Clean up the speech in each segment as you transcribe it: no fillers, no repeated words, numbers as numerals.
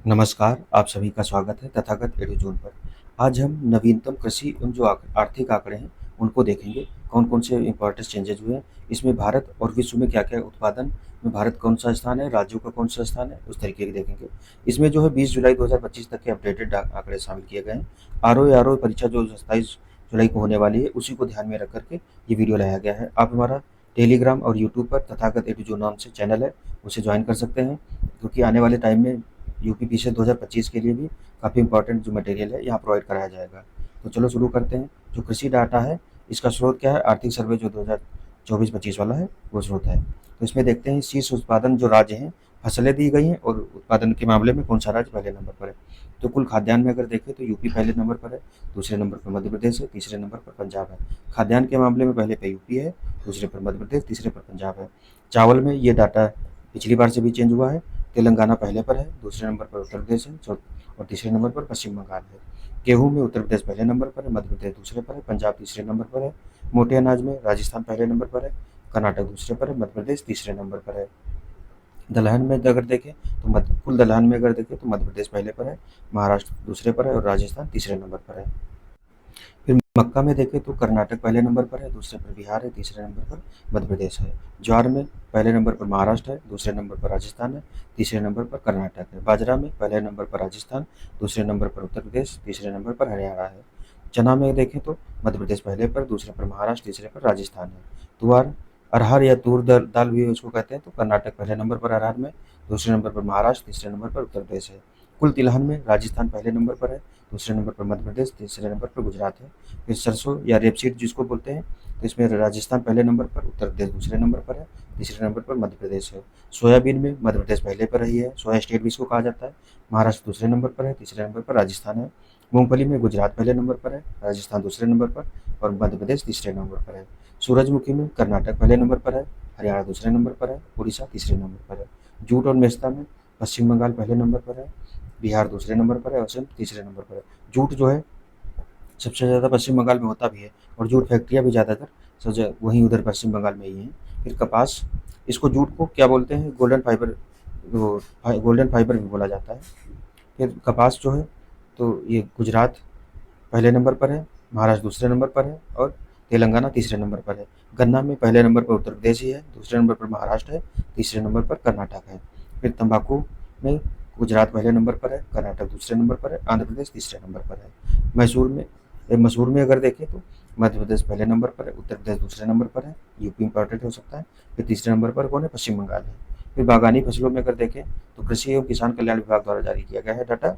नमस्कार, आप सभी का स्वागत है तथागत एडुजोन पर। आज हम नवीनतम कृषि एवं जो आर्थिक आंकड़े हैं, उनको देखेंगे। कौन-कौन से इम्पोर्टेंट चेंजेज़ हुए हैं, इसमें भारत और विश्व में क्या-क्या उत्पादन में भारत कौन-सा स्थान है, राज्यों का कौन-सा स्थान है, उस तरीके के देखेंगे। इसमें जो है 20 जुलाई 2025 तक के अपडेटेड आंकड़े शामिल किए गए हैं। आरओ परीक्षा जो 27 जुलाई को होने वाली है, उसी को ध्यान में रख कर के ये वीडियो लाया गया है। आप हमारा टेलीग्राम और यूट्यूब पर तथागत एडुजोन नाम से चैनल है, उसे ज्वाइन कर सकते हैं, क्योंकि आने वाले टाइम में यूपीपीसी 2025 के लिए भी काफ़ी इंपॉर्टेंट जो मटेरियल है यहाँ प्रोवाइड कराया जाएगा। तो चलो शुरू करते हैं। जो कृषि डाटा है, इसका स्रोत क्या है? आर्थिक सर्वे जो 2024-25 वाला है, वो स्रोत है। तो इसमें देखते हैं शीर्ष उत्पादन जो राज्य हैं, फसलें दी गई हैं और उत्पादन के मामले में कौन सा राज्य पहले नंबर पर है। तो कुल खाद्यान्न में अगर देखें तो यूपी पहले नंबर पर है, दूसरे नंबर पर मध्य प्रदेश है, तीसरे नंबर पर पंजाब है। खाद्यान्न के मामले में पहले पे यूपी है, दूसरे पर मध्य प्रदेश, तीसरे पर पंजाब है। चावल में ये डाटा पिछली बार से भी चेंज हुआ है। तेलंगाना पहले पर है, दूसरे नंबर पर उत्तर प्रदेश है और तीसरे नंबर पर पश्चिम बंगाल है। गेहूं में उत्तर प्रदेश पहले नंबर पर है, मध्य प्रदेश दूसरे पर है, पंजाब तीसरे नंबर पर है। मोटे अनाज में राजस्थान पहले नंबर पर है, कर्नाटक दूसरे पर है, मध्य प्रदेश तीसरे नंबर पर है। दलहन में अगर देखें तो कुल दलहन में अगर देखें तो मध्य प्रदेश पहले पर है, महाराष्ट्र दूसरे पर है और राजस्थान तीसरे नंबर पर है। फिर मक्का में देखें तो कर्नाटक पहले नंबर पर है, दूसरे पर बिहार है, तीसरे नंबर पर मध्य प्रदेश है। ज्वार में पहले नंबर पर महाराष्ट्र है, दूसरे नंबर पर राजस्थान है, तीसरे नंबर पर कर्नाटक है। बाजरा में पहले नंबर पर राजस्थान, दूसरे नंबर पर उत्तर प्रदेश, तीसरे नंबर पर हरियाणा है। चना में देखें तो मध्य प्रदेश पहले पर, दूसरे पर महाराष्ट्र, तीसरे पर राजस्थान है। तुअर अरहर या तूर दाल भी उसको कहते हैं, तो कर्नाटक पहले नंबर पर अरहर में, दूसरे नंबर पर महाराष्ट्र, तीसरे नंबर पर उत्तर प्रदेश है। कुल तिलहन में राजस्थान पहले नंबर पर है, दूसरे नंबर पर मध्य प्रदेश, तीसरे नंबर पर गुजरात है। फिर सरसों या रेपसीड जिसको बोलते हैं, तो इसमें राजस्थान पहले नंबर पर, उत्तर प्रदेश दूसरे नंबर पर है, तीसरे नंबर पर मध्य प्रदेश है। सोयाबीन में मध्य प्रदेश पहले पर रही है, सोया स्टेट भी इसको कहा जाता है, महाराष्ट्र दूसरे नंबर पर है, तीसरे नंबर पर राजस्थान है। मूंगफली में गुजरात पहले नंबर पर है, राजस्थान दूसरे नंबर पर और मध्य प्रदेश तीसरे नंबर पर है। सूरजमुखी में कर्नाटक पहले नंबर पर है, हरियाणा दूसरे नंबर पर है, उड़ीसा तीसरे नंबर पर है। जूट और मेस्ता में पश्चिम बंगाल पहले नंबर पर है, बिहार दूसरे नंबर पर है और असम तीसरे नंबर पर है। जूट जो है सबसे ज़्यादा पश्चिम बंगाल में होता भी है और जूट फैक्ट्रियाँ भी ज़्यादातर वहीं उधर पश्चिम बंगाल में ही हैं। फिर कपास, इसको जूट को क्या बोलते हैं? गोल्डन फाइबर, गोल्डन फाइबर भी बोला जाता है। फिर कपास जो है तो ये गुजरात पहले नंबर पर है, महाराष्ट्र दूसरे नंबर पर है और तेलंगाना तीसरे नंबर पर है। गन्ना में पहले नंबर पर उत्तर प्रदेश ही है, दूसरे नंबर पर महाराष्ट्र है, तीसरे नंबर पर कर्नाटक है। फिर तंबाकू में गुजरात पहले नंबर पर है, कर्नाटक दूसरे नंबर पर है, आंध्र प्रदेश तीसरे नंबर पर है। मसूर में अगर देखें तो मध्य प्रदेश पहले नंबर पर है, उत्तर प्रदेश दूसरे नंबर पर है, यूपी इंपॉर्टेंट हो सकता है। फिर तीसरे नंबर पर कौन है? पश्चिम बंगाल है। फिर बागानी फसलों में अगर देखें तो कृषि एवं किसान कल्याण विभाग द्वारा जारी किया गया है डाटा।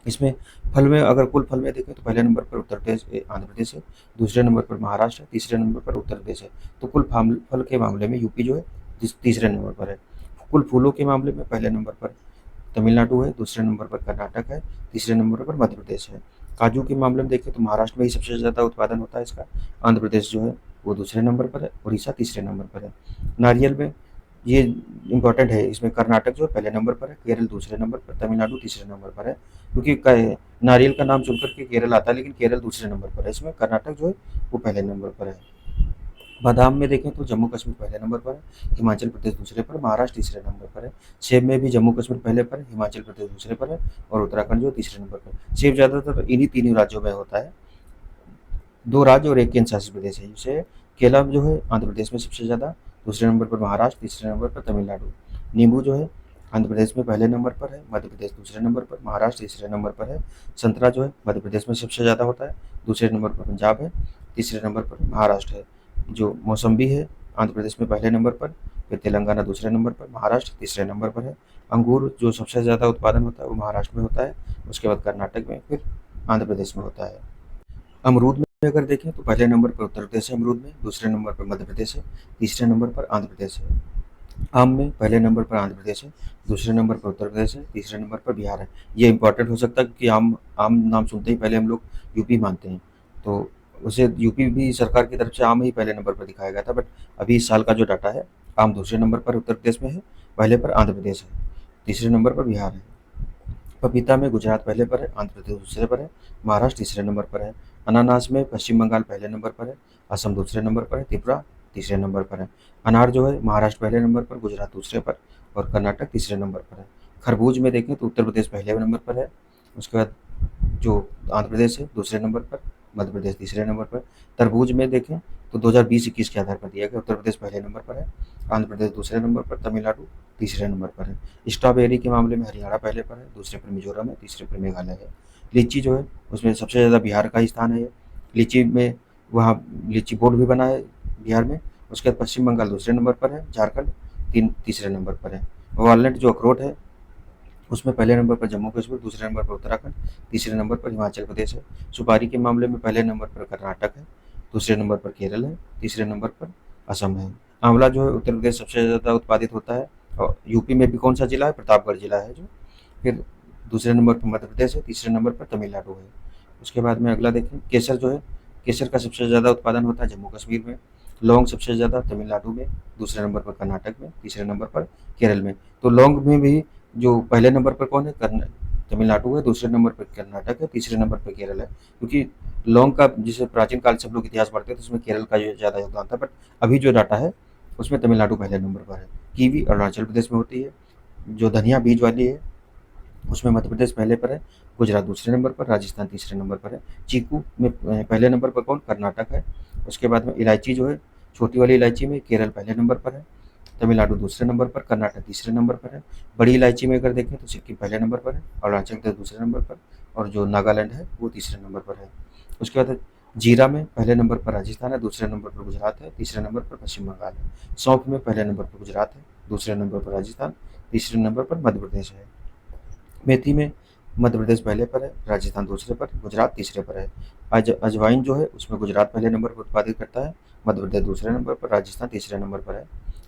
इसमें फल में अगर कुल फल में देखें तो पहले नंबर पर आंध्र प्रदेश है, दूसरे नंबर पर महाराष्ट्र है, तीसरे नंबर पर उत्तर प्रदेश है। तो कुल फल के मामले में यूपी जो है तीसरे नंबर पर है। कुल फूलों के मामले में पहले नंबर पर तमिलनाडु है, दूसरे नंबर पर कर्नाटक है, तीसरे नंबर पर मध्य प्रदेश है। काजू के मामले में देखें तो महाराष्ट्र में ही सबसे ज़्यादा उत्पादन होता है इसका, आंध्र प्रदेश जो है वो दूसरे नंबर पर है, उड़ीसा तीसरे नंबर पर है। नारियल में ये इम्पोर्टेंट है, इसमें कर्नाटक जो है पहले नंबर पर है, केरल दूसरे नंबर पर, तमिलनाडु तीसरे नंबर पर है। क्योंकि नारियल का नाम सुनकर के केरल आता है, लेकिन केरल दूसरे नंबर पर है, इसमें कर्नाटक जो है वो पहले नंबर पर है। बादाम में देखें तो जम्मू कश्मीर पहले नंबर पर है, हिमाचल प्रदेश दूसरे पर, महाराष्ट्र तीसरे नंबर पर है। सेब में भी जम्मू कश्मीर पहले पर है, हिमाचल प्रदेश दूसरे पर है और उत्तराखंड जो तीसरे नंबर पर है। सेब ज़्यादातर इन्हीं तीनों राज्यों में होता है, 2 राज्य और 1 केंद्र शासित प्रदेश है। जैसे केला जो है आंध्र प्रदेश में सबसे ज़्यादा, दूसरे नंबर पर महाराष्ट्र, तीसरे नंबर पर तमिलनाडु। नींबू जो है आंध्र प्रदेश में पहले नंबर पर है, मध्य प्रदेश दूसरे नंबर पर, महाराष्ट्र तीसरे नंबर पर है। संतरा जो है मध्य प्रदेश में सबसे ज़्यादा होता है, दूसरे नंबर पर पंजाब है, तीसरे नंबर पर महाराष्ट्र है। जो मौसम्बी है आंध्र प्रदेश में पहले नंबर पर, फिर तेलंगाना दूसरे नंबर पर, महाराष्ट्र तीसरे नंबर पर है। अंगूर जो सबसे ज़्यादा उत्पादन होता है वो महाराष्ट्र में होता है, उसके बाद कर्नाटक में, फिर आंध्र प्रदेश में होता है। अमरूद में अगर देखें तो पहले नंबर पर उत्तर प्रदेश है अमरूद में, दूसरे नंबर पर मध्य प्रदेश है, तीसरे नंबर पर आंध्र प्रदेश है। आम में पहले नंबर पर आंध्र प्रदेश है, दूसरे नंबर पर उत्तर प्रदेश है, तीसरे नंबर पर बिहार है। ये इंपॉर्टेंट हो सकता है क्योंकि आम आम नाम सुनते ही पहले हम लोग यूपी मानते हैं, तो उसे यूपी भी सरकार की तरफ से आम ही पहले नंबर पर दिखाया गया था, बट अभी इस साल का जो डाटा है, आम दूसरे नंबर पर उत्तर प्रदेश में है, पहले पर आंध्र प्रदेश है, तीसरे नंबर पर बिहार है। पपीता में गुजरात पहले पर है, आंध्र प्रदेश दूसरे पर है, महाराष्ट्र तीसरे नंबर पर है। अनानास में पश्चिम बंगाल पहले नंबर पर है, असम दूसरे नंबर पर है, त्रिपुरा तीसरे नंबर पर है। अनार जो है महाराष्ट्र पहले नंबर पर, गुजरात दूसरे पर और कर्नाटक तीसरे नंबर पर है। खरबूज में देखें तो उत्तर प्रदेश पहले नंबर पर है। उसके बाद जो आंध्र प्रदेश है दूसरे नंबर पर, मध्य प्रदेश तीसरे नंबर पर। तरबूज में देखें तो 2020-21 के आधार पर दिया गया, उत्तर प्रदेश पहले नंबर पर है, आंध्र प्रदेश दूसरे नंबर पर, तमिलनाडु तीसरे नंबर पर है। स्ट्रॉबेरी के मामले में हरियाणा पहले पर है, दूसरे पर मिजोरम है, तीसरे पर मेघालय है। लीची जो है उसमें सबसे ज़्यादा बिहार का ही स्थान है। लीची में वहाँ लीची बोर्ड भी बना है बिहार में। उसके बाद पश्चिम बंगाल दूसरे नंबर पर है, झारखंड तीसरे नंबर पर है। वॉलनट जो अखरोट है उसमें पहले नंबर पर जम्मू कश्मीर, दूसरे नंबर पर उत्तराखंड, तीसरे नंबर पर हिमाचल प्रदेश है। सुपारी के मामले में पहले नंबर पर कर्नाटक है, दूसरे नंबर पर केरल है, तीसरे नंबर पर असम है। आंवला जो है उत्तर प्रदेश सबसे ज़्यादा उत्पादित होता है। और यूपी में भी कौन सा जिला है? प्रतापगढ़ जिला है जो। फिर दूसरे नंबर पर मध्य प्रदेश है, तीसरे नंबर पर तमिलनाडु है। उसके बाद में अगला देखें, केसर जो है, केसर का सबसे ज़्यादा उत्पादन होता है जम्मू कश्मीर में। लौंग सबसे ज़्यादा तमिलनाडु में, दूसरे नंबर पर कर्नाटक में, तीसरे नंबर पर केरल में। तो लौंग में भी जो पहले नंबर पर कौन है? तमिलनाडु है, दूसरे नंबर पर कर्नाटक है, तीसरे नंबर पर केरल है। क्योंकि लौंग का जिसे प्राचीन काल से हम लोग इतिहास पढ़ते थे उसमें केरल का जो ज़्यादा योगदान था, बट अभी जो डाटा है उसमें तमिलनाडु पहले नंबर पर है। कीवी अरुणाचल प्रदेश में होती है। जो धनिया बीज वाली है उसमें मध्य प्रदेश पहले पर है, गुजरात दूसरे नंबर पर, राजस्थान तीसरे नंबर पर है। चीकू में पहले नंबर पर कौन? कर्नाटक है। उसके बाद में इलायची जो है, छोटी वाली इलायची में केरल पहले नंबर पर है, तमिलनाडु दूसरे नंबर पर, कर्नाटक तीसरे नंबर पर है। बड़ी इलायची में अगर देखें तो सिक्किम पहले नंबर पर है, अरुणाचल प्रदेश दूसरे नंबर पर, और जो नागालैंड है वो तीसरे नंबर पर है। उसके बाद जीरा में पहले नंबर पर राजस्थान है, दूसरे नंबर पर गुजरात है, तीसरे नंबर पर पश्चिम बंगाल है। सौंफ में पहले नंबर पर गुजरात है, दूसरे नंबर पर राजस्थान, तीसरे नंबर पर मध्य प्रदेश है। मेथी में मध्य प्रदेश पहले पर है, राजस्थान दूसरे पर, गुजरात तीसरे पर है। अजवाइन जो है उसमें गुजरात पहले नंबर पर उत्पादित करता है, मध्य प्रदेश दूसरे नंबर पर, राजस्थान तीसरे नंबर पर है।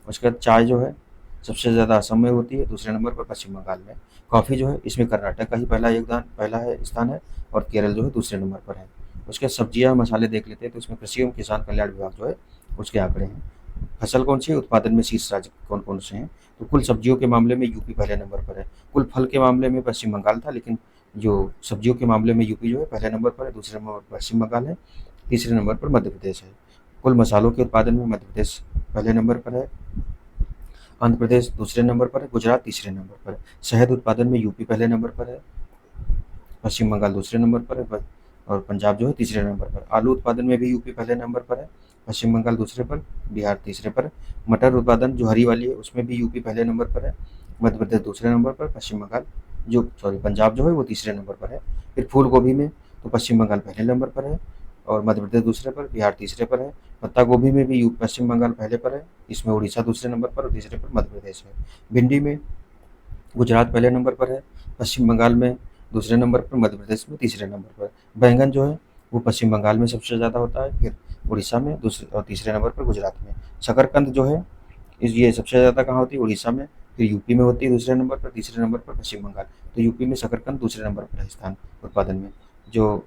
उसके बाद चाय जो है सबसे ज़्यादा असम में होती है, दूसरे नंबर पर पश्चिम बंगाल में। कॉफ़ी जो है इसमें कर्नाटक का ही पहला है स्थान है, और केरल जो है दूसरे नंबर पर है। उसके बाद सब्जियाँ मसाले देख लेते हैं तो इसमें कृषि एवं किसान कल्याण विभाग जो है उसके आंकड़े हैं। फसल कौन सी है? उत्पादन में शीर्ष राज्य कौन कौन से हैं? तो कुल सब्जियों के मामले में यूपी पहले नंबर पर है। कुल फल के मामले में पश्चिम बंगाल था, लेकिन जो सब्जियों के मामले में यूपी जो है पहले नंबर पर है, दूसरे नंबर पर पश्चिम बंगाल है, तीसरे नंबर पर मध्य प्रदेश है। कुल मसालों के उत्पादन में मध्य प्रदेश पहले नंबर पर है, आंध्र प्रदेश दूसरे नंबर पर है, गुजरात तीसरे नंबर पर है। शहद उत्पादन में यूपी पहले नंबर पर है, पश्चिम बंगाल दूसरे नंबर पर है, और पंजाब जो है तीसरे नंबर पर। आलू उत्पादन में भी यूपी पहले नंबर पर है, पश्चिम बंगाल दूसरे पर, बिहार तीसरे पर। मटर उत्पादन जो हरी वाली है उसमें भी यूपी पहले नंबर पर है, मध्य प्रदेश दूसरे नंबर पर, पश्चिम बंगाल पंजाब जो है वो तीसरे नंबर पर है। फिर फूल गोभी में तो पश्चिम बंगाल पहले नंबर पर है, और मध्य प्रदेश दूसरे पर, बिहार तीसरे पर है। पत्ता गोभी में भी पश्चिम बंगाल पहले पर है, इसमें उड़ीसा दूसरे नंबर पर और तीसरे पर मध्य प्रदेश है। भिंडी में गुजरात पहले नंबर पर है, पश्चिम बंगाल में दूसरे नंबर पर, मध्य प्रदेश में तीसरे नंबर पर। बैंगन जो है वो पश्चिम बंगाल में सबसे ज़्यादा होता है, फिर उड़ीसा में दूसरे और तीसरे नंबर पर गुजरात में। शकरकंद जो है ये सबसे ज़्यादा कहाँ होती है? उड़ीसा में, फिर यूपी में होती है दूसरे नंबर पर, तीसरे नंबर पर पश्चिम बंगाल। तो यूपी में शकरकंद दूसरे नंबर पर है स्थान उत्पादन में। जो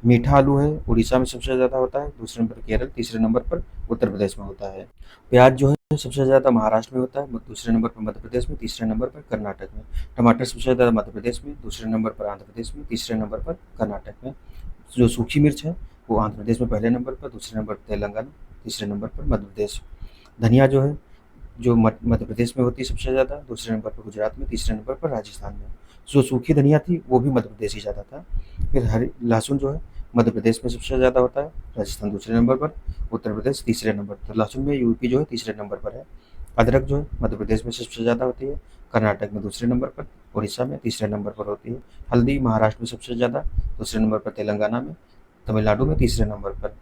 मीठा आलू है उड़ीसा में सबसे ज़्यादा होता है, दूसरे नंबर पर केरल, तीसरे नंबर पर उत्तर प्रदेश में होता है। प्याज जो है सबसे ज़्यादा महाराष्ट्र में होता है, दूसरे नंबर पर मध्य प्रदेश में, तीसरे नंबर पर कर्नाटक में। टमाटर सबसे ज़्यादा मध्य प्रदेश में, दूसरे नंबर पर आंध्र प्रदेश में, तीसरे नंबर पर कर्नाटक में। जो सूखी मिर्च है वो आंध्र प्रदेश में पहले नंबर पर, दूसरे नंबर पर तेलंगाना, तीसरे नंबर पर मध्य प्रदेश। धनिया जो है जो मध्य प्रदेश में होती है सबसे ज़्यादा, दूसरे नंबर पर गुजरात में, तीसरे नंबर पर राजस्थान में। जो सूखी धनिया थी वो भी मध्य प्रदेश ही ज़्यादा था। फिर हरी लहसुन जो है मध्य प्रदेश में सबसे ज़्यादा होता है, राजस्थान दूसरे नंबर पर, उत्तर प्रदेश तीसरे नंबर पर। लहसुन में यूपी जो है तीसरे नंबर पर है। अदरक जो है मध्य प्रदेश में सबसे ज़्यादा होती है, कर्नाटक में दूसरे नंबर पर, उड़ीसा में तीसरे नंबर पर होती है। हल्दी महाराष्ट्र में सबसे ज़्यादा, दूसरे नंबर पर तेलंगाना में, तमिलनाडु में तीसरे नंबर पर।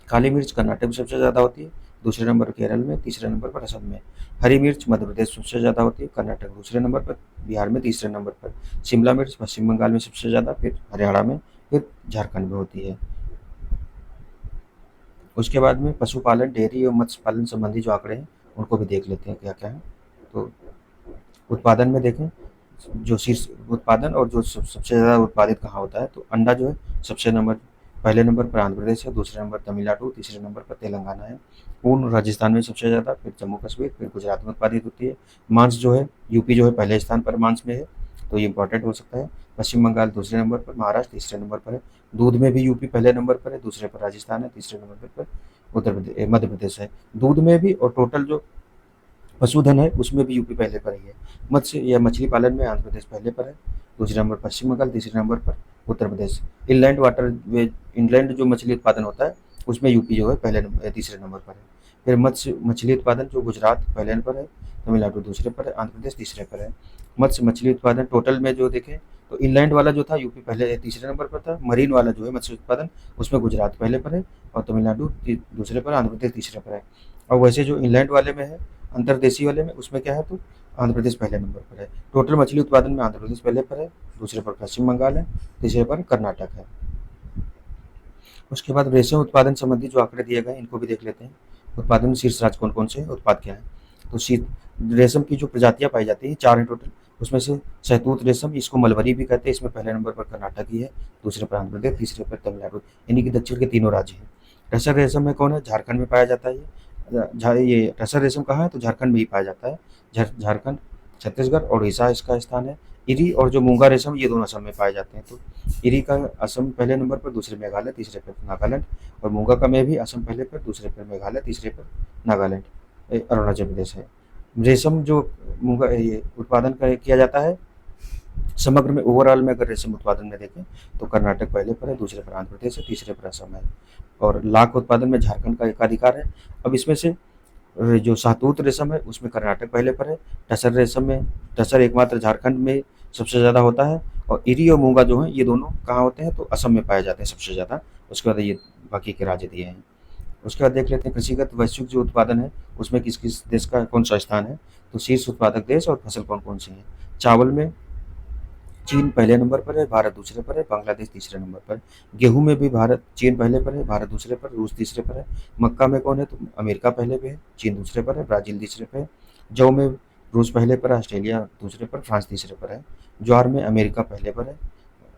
काली मिर्च कर्नाटक में सबसे ज़्यादा होती है, दूसरे नंबर केरल में, तीसरे नंबर पर असम में। हरी मिर्च मध्य प्रदेश सबसे ज़्यादा होती है, कर्नाटक दूसरे नंबर पर, बिहार में तीसरे नंबर पर। शिमला मिर्च पश्चिम बंगाल में सबसे ज़्यादा, फिर हरियाणा में, फिर झारखंड में होती है। उसके बाद में पशुपालन, डेयरी और मत्स्य पालन संबंधी जो आंकड़े हैं उनको भी देख लेते हैं क्या क्या है। तो उत्पादन में देखें, जो शीर्ष उत्पादन और जो सबसे ज़्यादा उत्पादित कहाँ होता है, तो अंडा जो है पहले नंबर पर आंध्र प्रदेश है, दूसरे नंबर तमिलनाडु, तीसरे नंबर पर तेलंगाना है। ऊन राजस्थान में सबसे ज़्यादा, फिर जम्मू कश्मीर, फिर गुजरात में उत्पादित होती है। मांस जो है यूपी जो है पहले स्थान पर मांस में है, तो ये इंपॉर्टेंट हो सकता है। पश्चिम बंगाल दूसरे नंबर पर, महाराष्ट्र तीसरे नंबर पर है। दूध में भी यूपी पहले नंबर पर है, दूसरे पर राजस्थान है, तीसरे नंबर पर मध्य प्रदेश है। दूध में भी और टोटल जो पशुधन है उसमें भी यूपी पहले पर ही है। मत्स्य या मछली पालन में आंध्र प्रदेश पहले पर है, दूसरे नंबर पश्चिम बंगाल, तीसरे नंबर पर Uttar Pradesh. Inland water way inland जो मछली उत्पादन होता है उसमें यूपी जो है तीसरे नंबर पर है। फिर मत्स्य मछली उत्पादन जो गुजरात पहले पर है, तमिलनाडु दूसरे पर है, आंध्र प्रदेश तीसरे पर है। मत्स्य मछली उत्पादन टोटल में जो देखें तो इनलैंड वाला जो था यूपी पहले तीसरे नंबर पर था, मरीन वाला जो है मत्स्य उत्पादन उसमें गुजरात पहले पर है और तमिलनाडु दूसरे पर, आंध्र प्रदेश तीसरे पर है। और वैसे जो इंग्लैंड वाले में है, अंतर्देशीय वाले में, उसमें क्या है तो आंध्र प्रदेश पहले नंबर पर है। टोटल मछली उत्पादन में आंध्र प्रदेश पहले पर है, दूसरे पर पश्चिम बंगाल है, तीसरे पर कर्नाटक है। उसके बाद रेशम उत्पादन संबंधी जो आंकड़े दिए गए इनको भी देख लेते हैं। उत्पादन में शीर्ष राज्य कौन कौन से हैं, उत्पाद क्या है। तो रेशम की जो प्रजातियां पाई जाती हैं 4 हैं टोटल। उसमें से शहतूत रेशम, इसको मलबरी भी कहते हैं, इसमें पहले नंबर पर कर्नाटक ही है, दूसरे पर आंध्र प्रदेश, तीसरे पर तमिलनाडु, यानी कि दक्षिण के तीनों राज्य हैं। टसर रेशम में कौन है, झारखंड में पाया जाता है। ये टसर रेशम कहाँ है तो झारखंड में ही पाया जाता है। झारखंड, छत्तीसगढ़ और उड़ीसा इसका स्थान है। इरी और जो मूंगा रेशम ये दोनों असम में पाए जाते हैं। तो इरी का असम पहले नंबर पर, दूसरे मेघालय, तीसरे पर नागालैंड। और मूंगा का में भी असम पहले पर, दूसरे पर मेघालय, तीसरे पर नागालैंड, अरुणाचल प्रदेश है। रेशम जो मूंगा ये उत्पादन किया जाता है समग्र में, ओवरऑल में अगर रेशम उत्पादन में देखें तो कर्नाटक पहले पर है, दूसरे पर आंध्र प्रदेश है, तीसरे पर असम है। और लाख उत्पादन में झारखंड का एकाधिकार है। अब इसमें से जो शहतूत रेशम है उसमें कर्नाटक पहले पर है। टसर रेशम में टसर एकमात्र झारखंड में सबसे ज़्यादा होता है। और इरी और मूंगा जो है ये दोनों कहाँ होते हैं तो असम में पाए जाते हैं सबसे ज़्यादा। उसके बाद ये बाकी के राज्य दिए हैं। उसके बाद देख लेते हैं कृषिगत वैश्विक जो उत्पादन है उसमें किस किस देश का कौन सा स्थान है। तो शीर्ष उत्पादक देश और फसल कौन कौन सी हैं। चावल में चीन पहले नंबर पर है, भारत दूसरे पर है, बांग्लादेश तीसरे नंबर पर। गेहूं में भी भारत चीन पहले पर है, भारत दूसरे पर, रूस तीसरे पर है। मक्का में कौन है तो अमेरिका पहले पे है, चीन दूसरे पर है, ब्राज़ील तीसरे पर है। जौ में रूस पहले पर है, ऑस्ट्रेलिया दूसरे पर, फ्रांस तीसरे पर है। ज्वार में अमेरिका पहले पर है,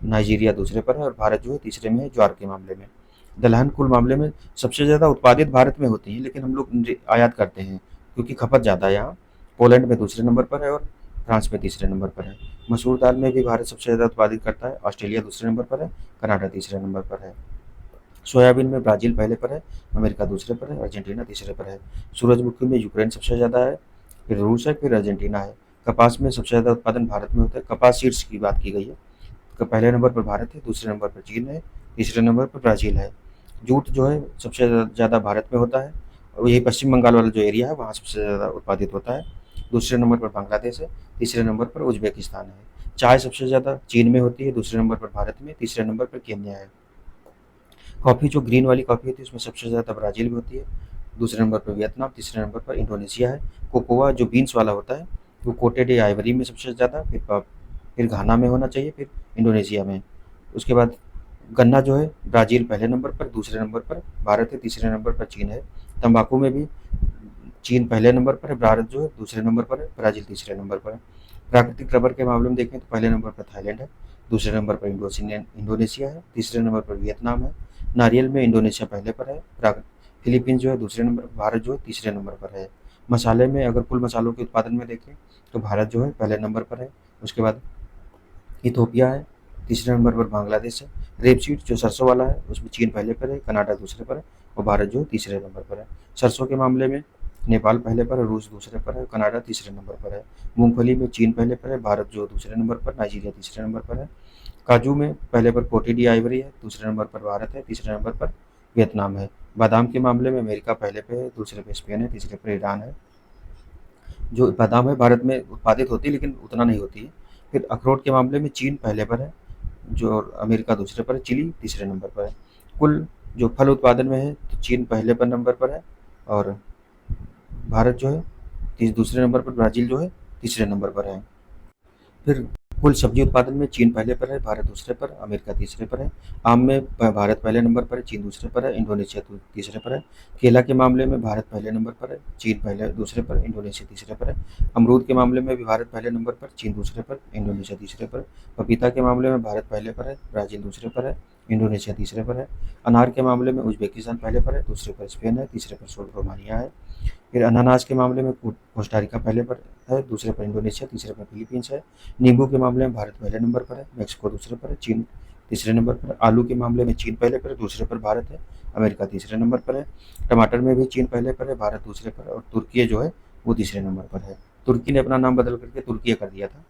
नाइजीरिया दूसरे पर है और भारत जो है तीसरे में है ज्वार के मामले में। दलहन कुल मामले में सबसे ज़्यादा उत्पादित भारत में होती है, लेकिन हम लोग आयात करते हैं क्योंकि खपत ज़्यादा है यहाँ। पोलैंड में दूसरे नंबर पर है और फ्रांस में तीसरे नंबर पर है। मसूर दाल में भी भारत सबसे ज़्यादा उत्पादित करता है, ऑस्ट्रेलिया दूसरे नंबर पर है, कनाडा तीसरे नंबर पर है। सोयाबीन में ब्राज़ील पहले पर है, अमेरिका दूसरे पर है, अर्जेंटीना तीसरे पर है। सूरजमुखी में यूक्रेन सबसे ज़्यादा है, फिर रूस है, फिर अर्जेंटीना है। कपास में सबसे ज़्यादा उत्पादन भारत में होता है, कपास सीड्स की बात की गई है। पहले नंबर पर भारत है, दूसरे नंबर पर चीन है, तीसरे नंबर पर ब्राज़ील है। जूट जो है सबसे ज़्यादा भारत में होता है और यही पश्चिम बंगाल वाला जो एरिया है वहाँ सबसे ज़्यादा उत्पादित होता है। दूसरे नंबर पर बांग्लादेश है, तीसरे नंबर पर उज़्बेकिस्तान है। चाय सबसे ज़्यादा चीन में होती है, दूसरे नंबर पर भारत में, तीसरे नंबर पर केन्या है। कॉफ़ी जो ग्रीन वाली कॉफ़ी होती है उसमें सबसे ज़्यादा ब्राज़ील में होती है, दूसरे नंबर पर वियतनाम, तीसरे नंबर पर इंडोनेशिया है। कोकोआ जो बीन्स वाला होता है वो कोटेड या आइवरी में सबसे ज़्यादा, फिर घाना में होना चाहिए, फिर इंडोनेशिया में। उसके बाद गन्ना जो है ब्राज़ील पहले नंबर पर, दूसरे नंबर पर भारत है, तीसरे नंबर पर चीन है। तंबाकू में भी चीन पहले नंबर पर है, भारत जो है दूसरे नंबर पर है, ब्राज़ील तीसरे नंबर पर है। प्राकृतिक रबर के मामले में देखें तो पहले नंबर पर थाईलैंड है, दूसरे नंबर पर इंडोनेशिया है, तीसरे नंबर पर वियतनाम है। नारियल में इंडोनेशिया पहले पर है, फिलीपींस जो है दूसरे नंबर, भारत जो है तीसरे नंबर पर है। मसाले में अगर कुल मसालों के उत्पादन में देखें तो भारत जो है पहले नंबर पर है। उसके बाद इथोपिया है, तीसरे नंबर पर बांग्लादेश है। रेपसीड जो सरसों वाला है उसमें चीन पहले पर है, कनाडा दूसरे पर है और भारत जो है तीसरे नंबर पर है। सरसों के मामले में नेपाल पहले पर है, रूस दूसरे पर है, कनाडा तीसरे नंबर पर है। मूंगफली में चीन पहले पर है, भारत जो दूसरे नंबर पर, नाइजीरिया तीसरे नंबर पर है। काजू में पहले पर कोटेडी आइवरी है, दूसरे नंबर पर भारत है, तीसरे नंबर पर वियतनाम है। बादाम के मामले में अमेरिका पहले पे है, दूसरे पे स्पेन है, तीसरे पर ईरान है। जो बादाम है भारत में उत्पादित होती है लेकिन उतना नहीं होती है। फिर अखरोट के मामले में चीन पहले पर है, जो अमेरिका दूसरे पर है, चिली तीसरे नंबर पर है। कुल जो फल उत्पादन में है तो चीन पहले पर नंबर पर है और भारत जो है दूसरे नंबर पर, ब्राज़ील जो है तीसरे नंबर पर है। फिर कुल सब्जी उत्पादन में चीन पहले पर है, भारत दूसरे पर, अमेरिका तीसरे पर है। आम में भारत पहले नंबर पर है, चीन दूसरे पर है, इंडोनेशिया तीसरे पर है। केला के मामले में भारत पहले नंबर पर है, चीन पहले दूसरे पर, इंडोनेशिया तीसरे पर है। अमरूद के मामले में भी भारत पहले नंबर पर, चीन दूसरे पर, इंडोनेशिया तीसरे पर। पपीता के मामले में भारत पहले पर है, ब्राज़ील दूसरे पर है, इंडोनेशिया तीसरे पर है। अनार के मामले में उज़्बेकिस्तान पहले पर है, दूसरे पर स्पेन है, तीसरे पर रोमानिया है। फिर अनानास के मामले में कोस्टारिका पहले पर है, दूसरे पर इंडोनेशिया, तीसरे पर फिलीपींस है। नींबू के मामले में भारत पहले नंबर पर है, मेक्सिको दूसरे पर है, चीन तीसरे नंबर पर है। आलू के मामले में चीन पहले पर है, दूसरे पर भारत है, अमेरिका तीसरे नंबर पर है। टमाटर में भी चीन पहले पर है, भारत दूसरे पर और तुर्की जो है वो तीसरे नंबर पर है। तुर्की ने अपना नाम बदल करके तुर्की कर दिया था।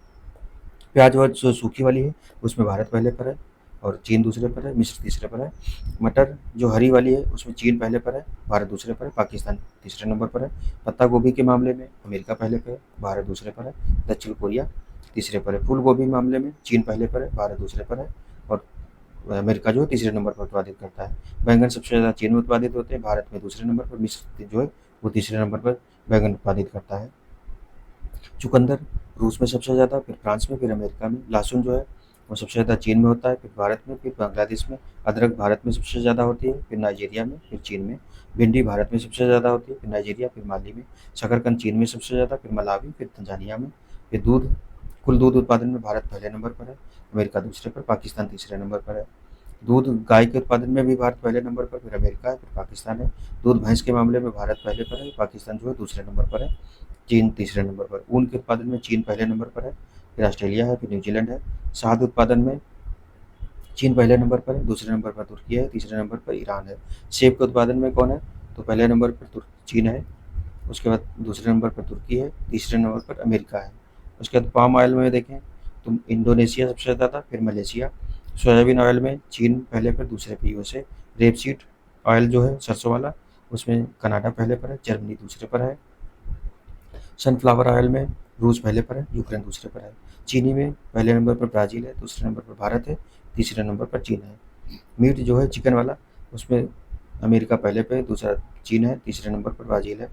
प्याज और जो सूखी वाली है उसमें भारत पहले पर है और चीन दूसरे पर है, मिस्र तीसरे पर है। मटर जो हरी वाली है उसमें चीन पहले पर है, भारत दूसरे पर है, पाकिस्तान तीसरे नंबर पर है। पत्ता गोभी के मामले में अमेरिका पहले पर है, भारत दूसरे पर है, दक्षिण कोरिया तीसरे पर है। फूल गोभी मामले में चीन पहले पर है, भारत दूसरे पर है और अमेरिका जो है तीसरे नंबर पर उत्पादित करता है। बैंगन सबसे ज़्यादा चीन में उत्पादित होते हैं, भारत में दूसरे नंबर पर, मिस्र जो है वो तीसरे नंबर पर बैंगन उत्पादित करता है। चुकंदर रूस में सबसे ज़्यादा, फिर फ्रांस में, फिर अमेरिका में। लहसुन जो है वो सबसे ज़्यादा चीन में होता है, फिर भारत में, फिर बांग्लादेश में। अदरक भारत में सबसे ज़्यादा होती है, फिर नाइजीरिया में, फिर चीन में। भिंडी भारत में सबसे ज़्यादा होती है, फिर नाइजीरिया, फिर माली में। शकरकंद चीन में सबसे ज़्यादा, फिर मलावी, फिर तंजानिया में। फिर दूध, कुल दूध उत्पादन में भारत पहले नंबर पर है, अमेरिका दूसरे पर, पाकिस्तान तीसरे नंबर पर है। दूध गाय के उत्पादन में भी भारत पहले नंबर पर, फिर अमेरिका है, फिर पाकिस्तान है। दूध भैंस के मामले में भारत पहले पर है, पाकिस्तान जो है दूसरे नंबर पर है, चीन तीसरे नंबर पर। ऊन के उत्पादन में चीन पहले नंबर पर है, फिर ऑस्ट्रेलिया है, फिर न्यूजीलैंड है। शहद उत्पादन में चीन पहले नंबर पर है, दूसरे नंबर पर तुर्की है, तीसरे नंबर पर ईरान है। सेब के उत्पादन में कौन है, तो पहले नंबर पर चीन है, उसके बाद दूसरे नंबर पर तुर्की है, तीसरे नंबर पर अमेरिका है। उसके बाद पाम ऑयल में देखें तो इंडोनेशिया सबसे ज़्यादा था, फिर मलेशिया। सोयाबीन ऑयल में चीन पहले पर, दूसरे पर यूएसए। रेपसीड ऑयल जो है सरसों वाला उसमें कनाडा पहले पर है, जर्मनी दूसरे पर है। सनफ्लावर ऑयल में रूस पहले पर है, यूक्रेन दूसरे पर है। चीनी में पहले नंबर पर ब्राज़ील है, दूसरे नंबर पर भारत है, तीसरे नंबर पर चीन है। मीट जो है चिकन वाला उसमें अमेरिका पहले पे है, दूसरा चीन है, तीसरे नंबर पर ब्राज़ील है।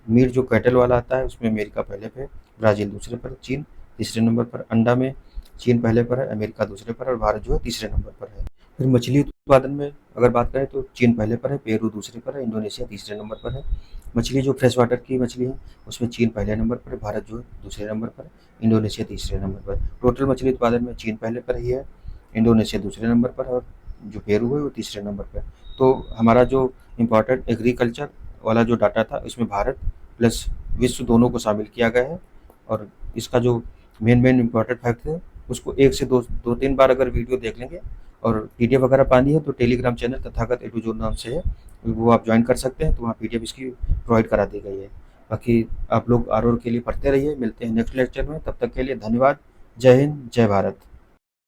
मीट जो कैटल वाला आता है उसमें अमेरिका पहले पे है, ब्राज़ील दूसरे पर, चीन तीसरे नंबर पर। अंडा में चीन पहले पर है, अमेरिका दूसरे पर और भारत जो है तीसरे नंबर पर है। फिर मछली उत्पादन में अगर बात करें तो चीन पहले पर है, पेरू दूसरे पर है, इंडोनेशिया तीसरे नंबर पर है। मछली जो फ्रेश वाटर की मछली है उसमें चीन पहले नंबर पर है, भारत जो है दूसरे नंबर पर है, इंडोनेशिया तीसरे नंबर पर। टोटल मछली उत्पादन में चीन पहले पर ही है, इंडोनेशिया दूसरे नंबर पर और जो पेरू है वो तीसरे नंबर पर। तो हमारा जो इम्पोर्टेंट एग्रीकल्चर वाला जो डाटा था इसमें भारत प्लस विश्व दोनों को शामिल किया गया है। और इसका जो मेन इम्पोर्टेंट फैक्ट है उसको एक से दो तीन बार अगर वीडियो देख लेंगे और पीडीएफ वगैरह पानी है तो Telegram channel Tathagat A to Z नाम से है, वो आप ज्वाइन कर सकते हैं, तो वहाँ पीडीएफ इसकी प्रोवाइड करा दी गई है। बाकी आप लोग आर के लिए पढ़ते रहिए, मिलते हैं नेक्स्ट लेक्चर में, तब तक के लिए धन्यवाद। जय हिंद, जय भारत।